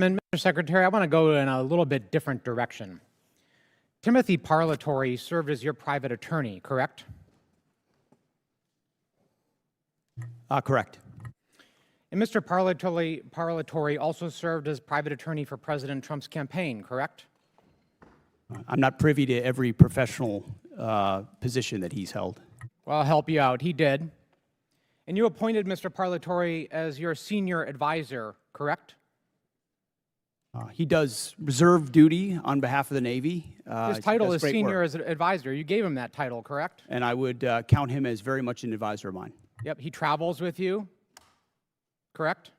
Mr. Secretary, I want to go in a little bit different direction. Timothy Parlatore served as your private attorney, correct? Correct. And Mr. Parlatore also served as private attorney for President Trump's campaign, correct? I'm not privy to every professional position that he's held. Well, I'll help you out. He did. And you appointed Mr. Parlatore as your senior advisor, correct? He does reserve duty on behalf of the Navy. His title is senior advisor. You gave him that title, correct? And I would count him as very much an advisor of mine. Yep, he travels with you, correct?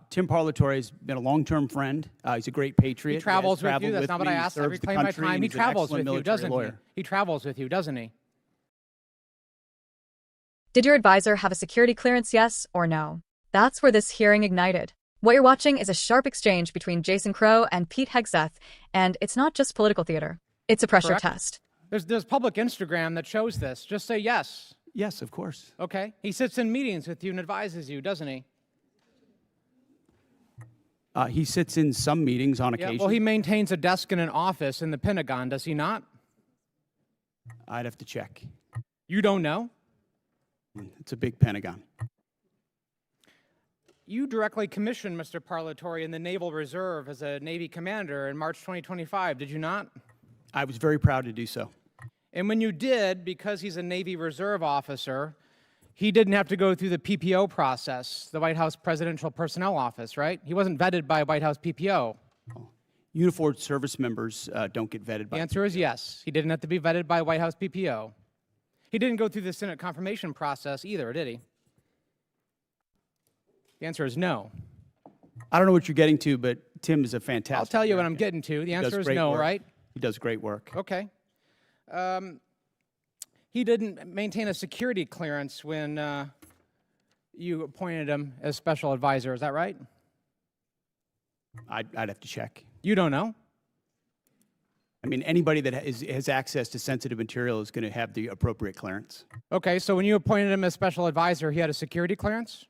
Tim Parlatore has been a long-term friend. He's a great patriot. He travels with you. That's not what I asked. I reclaim my time. He travels with you, doesn't he? He travels with you, doesn't he? Did your advisor have a security clearance, yes or no? That's where this hearing ignited. What you're watching is a sharp exchange between Jason Crow and Pete Hegseth, and it's not just political theater. It's a pressure test. There's public Instagram that shows this. Just say yes. Yes, of course. Okay. He sits in meetings with you and advises you, doesn't he? He sits in some meetings on occasion. Well, he maintains a desk in an office in the Pentagon, does he not? I'd have to check. You don't know? It's a big Pentagon. You directly commissioned Mr. Parlatore in the Naval Reserve as a Navy commander in March 2025, did you not? I was very proud to do so. And when you did, because he's a Navy Reserve officer, he didn't have to go through the PPO process, the White House Presidential Personnel Office, right? He wasn't vetted by a White House PPO. Uniformed service members don't get vetted by. The answer is yes. He didn't have to be vetted by a White House PPO. He didn't go through the Senate confirmation process either, did he? The answer is no. I don't know what you're getting to, but Tim is a fantastic. I'll tell you what I'm getting to. The answer is no, right? He does great work. Okay. He didn't maintain a security clearance when you appointed him as special advisor. Is that right? I'd have to check. You don't know? I mean, anybody that has access to sensitive material is going to have the appropriate clearance. Okay, so when you appointed him as special advisor, he had a security clearance?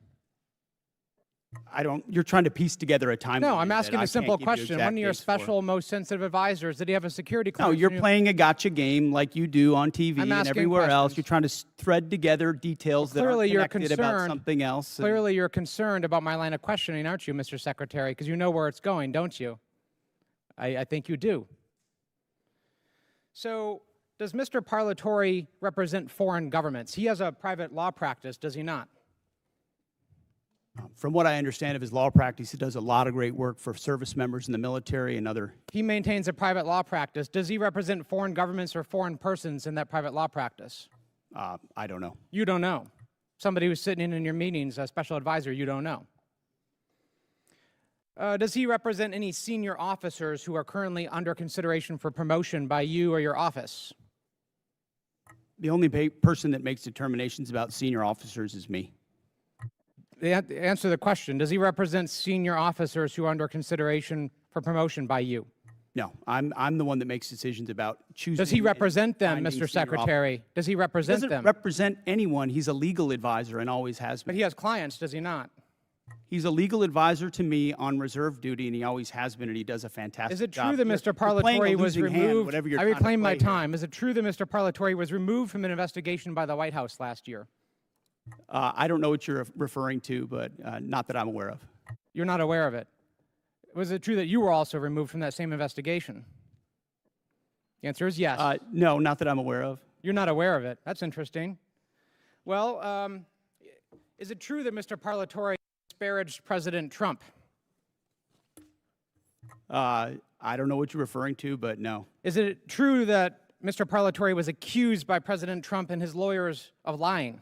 You're trying to piece together a timeline. No, I'm asking a simple question. One of your special, most sensitive advisors, did he have a security clearance? No, you're playing a gotcha game like you do on TV and everywhere else. You're trying to thread together details that are connected about something else. Clearly, you're concerned about my line of questioning, aren't you, Mr. Secretary? Because you know where it's going, don't you? I think you do. So, does Mr. Parlatore represent foreign governments? He has a private law practice, does he not? From what I understand of his law practice, he does a lot of great work for service members in the military and other. He maintains a private law practice. Does he represent foreign governments or foreign persons in that private law practice? I don't know. You don't know. Somebody who's sitting in your meetings, a special advisor, you don't know. Does he represent any senior officers who are currently under consideration for promotion by you or your office? The only person that makes determinations about senior officers is me. Answer the question. Does he represent senior officers who are under consideration for promotion by you? No, I'm the one that makes decisions about choosing. Does he represent them, Mr. Secretary? Does he represent them? He doesn't represent anyone. He's a legal advisor and always has been. But he has clients, does he not? He's a legal advisor to me on reserve duty, and he always has been, and he does a fantastic job. Is it true that Mr. Parlatore was removed? I reclaim my time. Is it true that Mr. Parlatore was removed from an investigation by the White House last year? I don't know what you're referring to, but not that I'm aware of. You're not aware of it. Was it true that you were also removed from that same investigation? The answer is yes. No, not that I'm aware of. You're not aware of it. That's interesting. Well, is it true that Mr. Parlatore disparaged President Trump? I don't know what you're referring to, but no. Is it true that Mr. Parlatore was accused by President Trump and his lawyers of lying?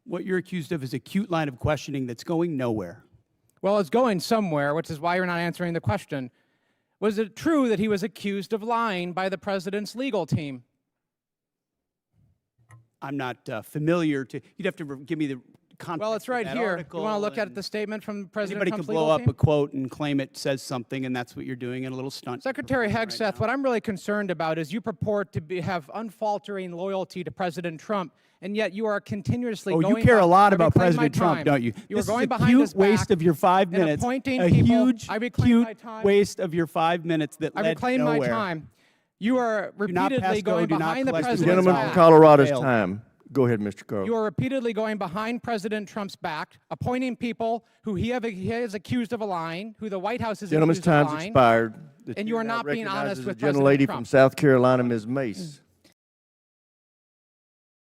What you're accused of is a cute line of questioning that's going nowhere. Well, it's going somewhere, which is why you're not answering the question. Was it true that he was accused of lying by the president's legal team? I'm not familiar to. You'd have to give me the context. Well, it's right of that here. article, You want to look at the statement from President anybody Trump's can blow legal up team? a quote and claim it says something, and that's what you're doing in a little stunt. Secretary Hegseth, what I'm really concerned about is you purport to have unfaltering loyalty to President Trump, and yet you are continuously going. Oh, you care a lot I've about reclaimed my President Trump, time. don't you? You are This going is a behind cute his waste back of your 5 and minutes. appointing A people. huge, I reclaimed my cute time. waste of your 5 minutes that I led reclaimed nowhere. my time. You are Do not repeatedly pass go, going do not behind the collect president's Gentleman Gentleman back. from Colorado's Failed. time. Go ahead, Mr. Crow. You are repeatedly going behind President Trump's back, appointing people who he has accused of lying, who the White House is Gentleman's accused of time's lying. expired. The and you are chair now not being honest recognizes with the gentlelady President from Trump. South Carolina, Ms. Mace.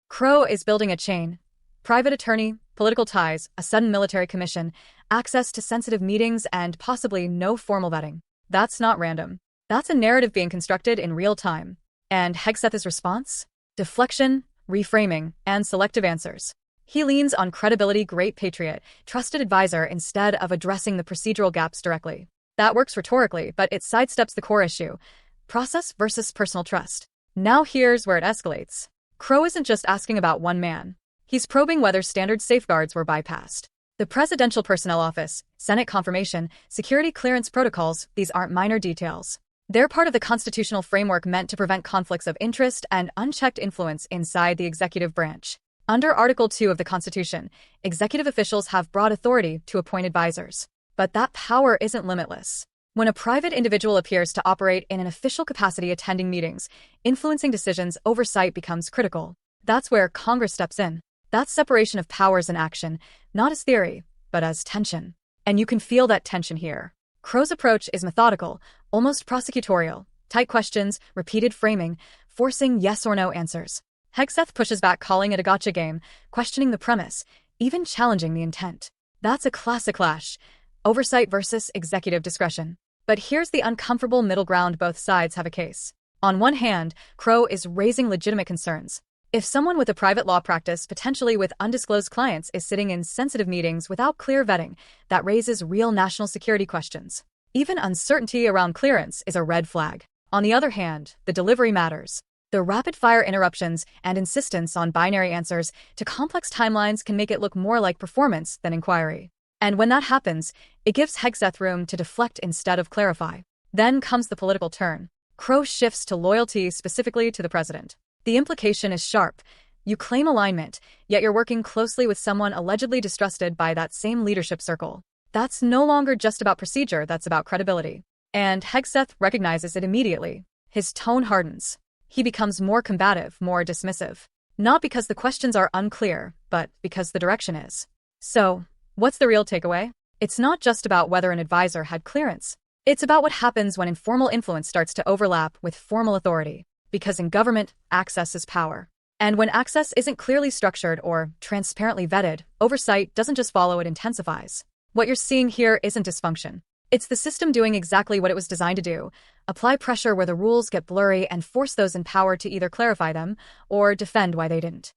Crow is building a chain. Private attorney, political ties, a sudden military commission, access to sensitive meetings, and possibly no formal vetting. That's not random. That's a narrative being constructed in real time. And Hegseth's response? Deflection, reframing, and selective answers. He leans on credibility, great patriot, trusted advisor instead of addressing the procedural gaps directly. That works rhetorically, but it sidesteps the core issue. Process versus personal trust. Now here's where it escalates. Crow isn't just asking about one man. He's probing whether standard safeguards were bypassed. The Presidential Personnel Office, Senate confirmation, security clearance protocols, these aren't minor details. They're part of the constitutional framework meant to prevent conflicts of interest and unchecked influence inside the executive branch. Under Article 2 of the Constitution, executive officials have broad authority to appoint advisors. But that power isn't limitless. When a private individual appears to operate in an official capacity attending meetings, influencing decisions, oversight becomes critical. That's where Congress steps in. That's separation of powers in action, not as theory, but as tension. And you can feel that tension here. Crow's approach is methodical, almost prosecutorial. Tight questions, repeated framing, forcing yes or no answers. Hegseth pushes back, calling it a gotcha game, questioning the premise, even challenging the intent. That's a classic clash. Oversight versus executive discretion. But here's the uncomfortable middle ground: both sides have a case. On one hand, Crow is raising legitimate concerns. If someone with a private law practice, potentially with undisclosed clients, is sitting in sensitive meetings without clear vetting, that raises real national security questions. Even uncertainty around clearance is a red flag. On the other hand, the delivery matters. The rapid-fire interruptions and insistence on binary answers to complex timelines can make it look more like performance than inquiry. And when that happens, it gives Hegseth room to deflect instead of clarify. Then comes the political turn. Crow shifts to loyalty, specifically to the president. The implication is sharp. You claim alignment, yet you're working closely with someone allegedly distrusted by that same leadership circle. That's no longer just about procedure, that's about credibility. And Hegseth recognizes it immediately. His tone hardens. He becomes more combative, more dismissive. Not because the questions are unclear, but because the direction is. So, what's the real takeaway? It's not just about whether an advisor had clearance. It's about what happens when informal influence starts to overlap with formal authority. Because in government, access is power. And when access isn't clearly structured or transparently vetted, oversight doesn't just follow, it intensifies. What you're seeing here isn't dysfunction. It's the system doing exactly what it was designed to do: apply pressure where the rules get blurry and force those in power to either clarify them or defend why they didn't.